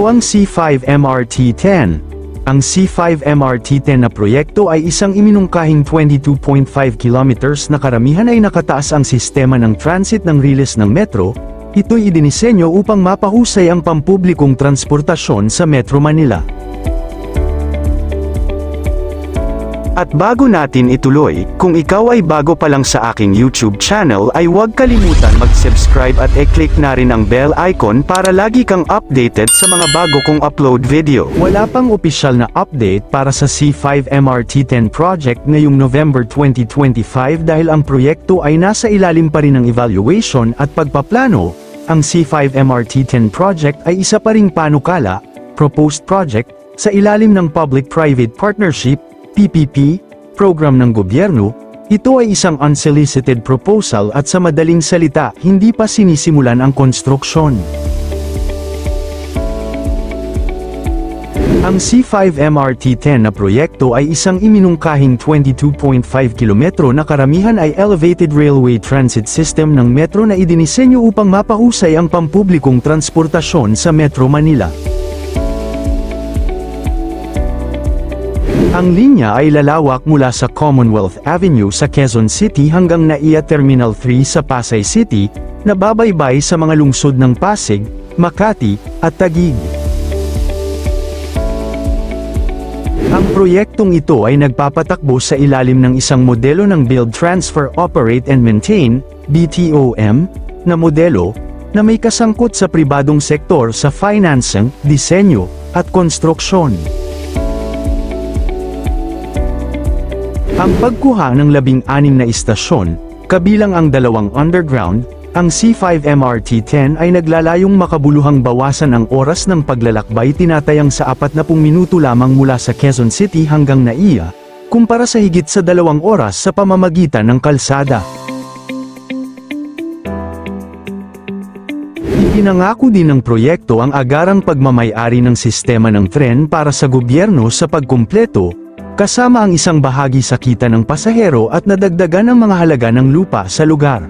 Ito ang C5 MRT-10. Ang C5 MRT-10 na proyekto ay isang iminungkahing 22.5 kilometers na karamihan ay nakataas ang sistema ng transit ng riles ng metro. Ito'y idinisenyo upang mapahusay ang pampublikong transportasyon sa Metro Manila. At bago natin ituloy, kung ikaw ay bago pa lang sa aking YouTube channel ay huwag kalimutan mag-subscribe at i-click na rin ang bell icon para lagi kang updated sa mga bago kong upload video. Wala pang opisyal na update para sa C5 MRT-10 project ngayong November 2025 dahil ang proyekto ay nasa ilalim pa rin ng evaluation at pagpaplano. Ang C5 MRT-10 project ay isa pa ring panukala, proposed project, sa ilalim ng Public-Private Partnership PPP, program ng gobyerno. Ito ay isang unsolicited proposal at sa madaling salita, hindi pa sinisimulan ang konstruksyon. Ang C5 MRT-10 na proyekto ay isang iminungkahing 22.5 kilometro na karamihan ay elevated railway transit system ng metro na idinisenyo upang mapahusay ang pampublikong transportasyon sa Metro Manila. Ang linya ay lalawak mula sa Commonwealth Avenue sa Quezon City hanggang NAIA Terminal 3 sa Pasay City, na babaybay sa mga lungsod ng Pasig, Makati, at Taguig. Ang proyektong ito ay nagpapatakbo sa ilalim ng isang modelo ng Build, Transfer, Operate and Maintain, BTOM, na modelo, na may kasangkot sa pribadong sektor sa financing, disenyo, at konstruksyon. Ang pagkuha ng 16 na istasyon, kabilang ang 2 underground, ang C5 MRT-10 ay naglalayong makabuluhang bawasan ang oras ng paglalakbay tinatayang sa 40 minuto lamang mula sa Quezon City hanggang NAIA, kumpara sa higit sa 2 oras sa pamamagitan ng kalsada. Ipinangako din ng proyekto ang agarang pagmamay-ari ng sistema ng tren para sa gobyerno sa pagkumpleto, kasama ang isang bahagi sa kita ng pasahero at nadagdagan ang mga halaga ng lupa sa lugar.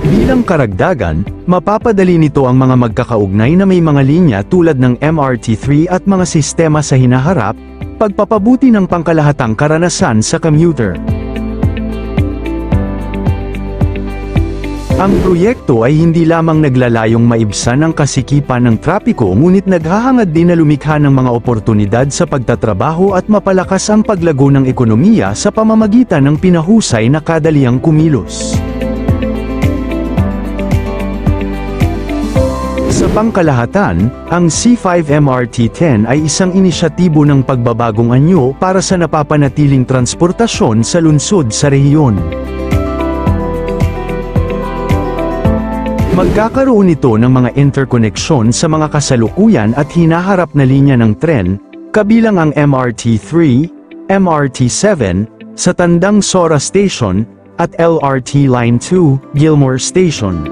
Bilang karagdagan, mapapadali nito ang mga magkakaugnay na may mga linya tulad ng MRT-3 at mga sistema sa hinaharap, pagpapabuti ng pangkalahatang karanasan sa commuter. Ang proyekto ay hindi lamang naglalayong maibsan ang kasikipan ng trapiko ngunit naghahangad din na lumikha ng mga oportunidad sa pagtatrabaho at mapalakas ang paglago ng ekonomiya sa pamamagitan ng pinahusay na kadaliang kumilos. Sa pangkalahatan, ang C5 MRT-10 ay isang inisyatibo ng pagbabagong anyo para sa napapanatiling transportasyon sa lungsod sa rehiyon. Magkakaroon ito ng mga interkoneksyon sa mga kasalukuyan at hinaharap na linya ng tren, kabilang ang MRT-3, MRT-7, sa Tandang Sora Station, at LRT Line 2, Gilmore Station.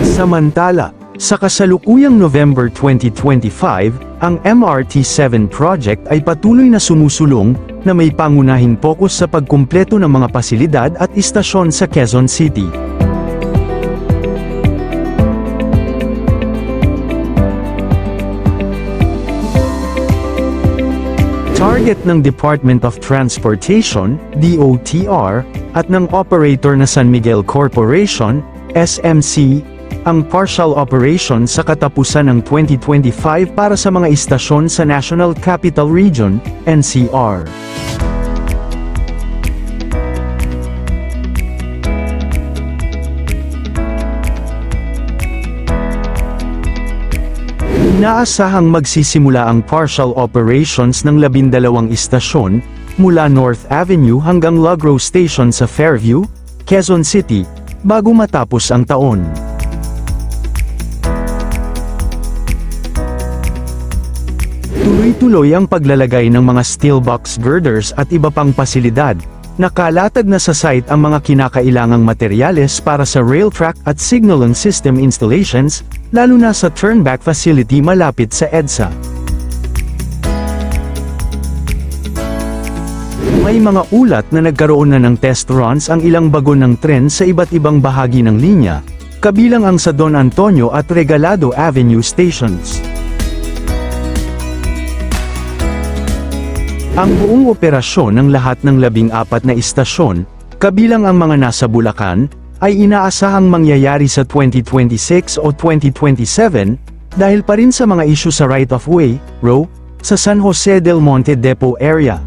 Samantala, sa kasalukuyang November 2025, ang MRT-7 project ay patuloy na sumusulong, na may pangunahing pokus sa pagkumpleto ng mga pasilidad at istasyon sa Quezon City. Target ng Department of Transportation, DOTR, at ng operator na San Miguel Corporation, SMC, ang partial operation sa katapusan ng 2025 para sa mga istasyon sa National Capital Region, NCR. Inaasahang magsisimula ang partial operations ng 12 istasyon, mula North Avenue hanggang Lugro Station sa Fairview, Quezon City, bago matapos ang taon. Tuloy-tuloy ang paglalagay ng mga steel box girders at iba pang pasilidad, nakalatag na sa site ang mga kinakailangang materyales para sa rail track at signaling system installations, lalo na sa turnback facility malapit sa EDSA. May mga ulat na nagkaroon na ng test runs ang ilang bagon ng tren sa iba't ibang bahagi ng linya, kabilang ang sa Don Antonio at Regalado Avenue stations. Ang buong operasyon ng lahat ng 14 na istasyon, kabilang ang mga nasa Bulacan, ay inaasahang mangyayari sa 2026 o 2027, dahil pa rin sa mga issue sa right-of-way, ROW, sa San Jose del Monte Depot area.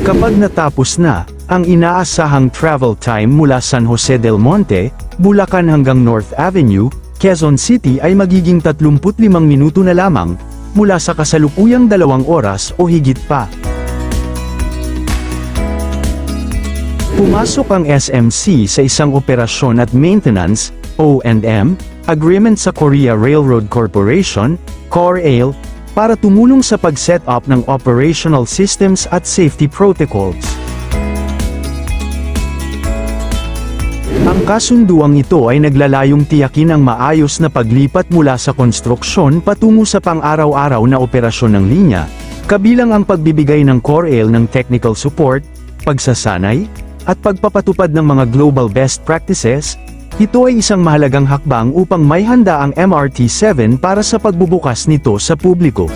Kapag natapos na, ang inaasahang travel time mula San Jose del Monte, Bulacan hanggang North Avenue, Quezon City ay magiging 35 minuto na lamang, mula sa kasalukuyang 2 oras o higit pa. Pumasok ang SMC sa isang operasyon at maintenance, O&M, agreement sa Korea Railroad Corporation, KORAIL, para tumulong sa pag-set up ng operational systems at safety protocols. Ang kasunduang ito ay naglalayong tiyakin ang maayos na paglipat mula sa konstruksyon patungo sa pang-araw-araw na operasyon ng linya, kabilang ang pagbibigay ng KORAIL ng technical support, pagsasanay, at pagpapatupad ng mga global best practices. Ito ay isang mahalagang hakbang upang may handa ang MRT-7 para sa pagbubukas nito sa publiko.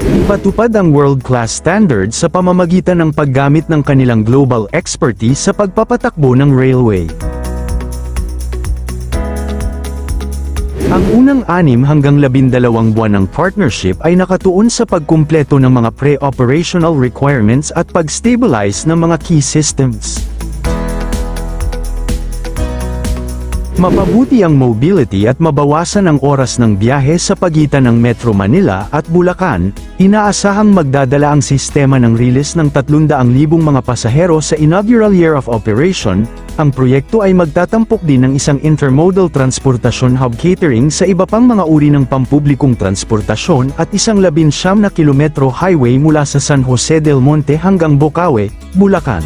Ipatupad ang world-class standards sa pamamagitan ng paggamit ng kanilang global expertise sa pagpapatakbo ng railway. Ang unang 6 hanggang 12 buwan ng partnership ay nakatuon sa pagkumpleto ng mga pre-operational requirements at pag-stabilize ng mga key systems. Mapabuti ang mobility at mabawasan ang oras ng biyahe sa pagitan ng Metro Manila at Bulacan. Inaasahang magdadala ang sistema ng release ng 300,000 mga pasahero sa inaugural year of operation. Ang proyekto ay magtatampok din ng isang intermodal transportasyon hub catering sa iba pang mga uri ng pampublikong transportasyon at isang 19 na kilometro highway mula sa San Jose del Monte hanggang Bocaue, Bulacan.